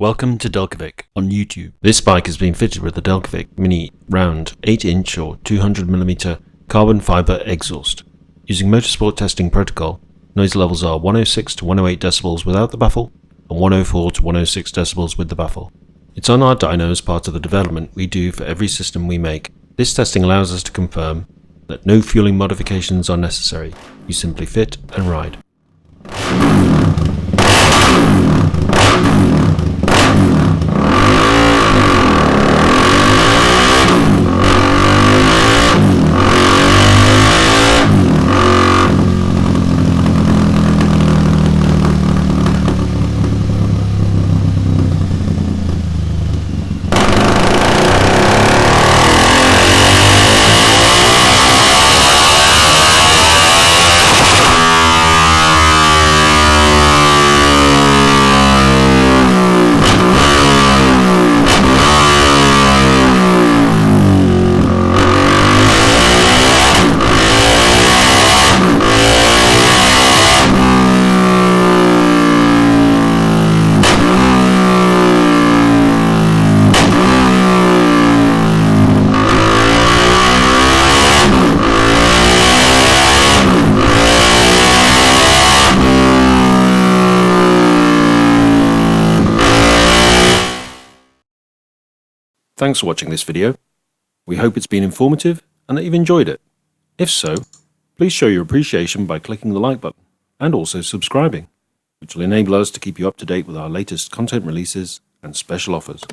Welcome to Delkevic on YouTube. This bike has been fitted with the Delkevic Mini round 8-inch or 200mm carbon fibre exhaust. Using motorsport testing protocol, noise levels are 106 to 108 decibels without the baffle and 104 to 106 decibels with the baffle. It's on our dyno as part of the development we do for every system we make. This testing allows us to confirm that no fueling modifications are necessary. You simply fit and ride. Thanks for watching this video. We hope it's been informative and that you've enjoyed it. If so, please show your appreciation by clicking the like button and also subscribing, which will enable us to keep you up to date with our latest content releases and special offers.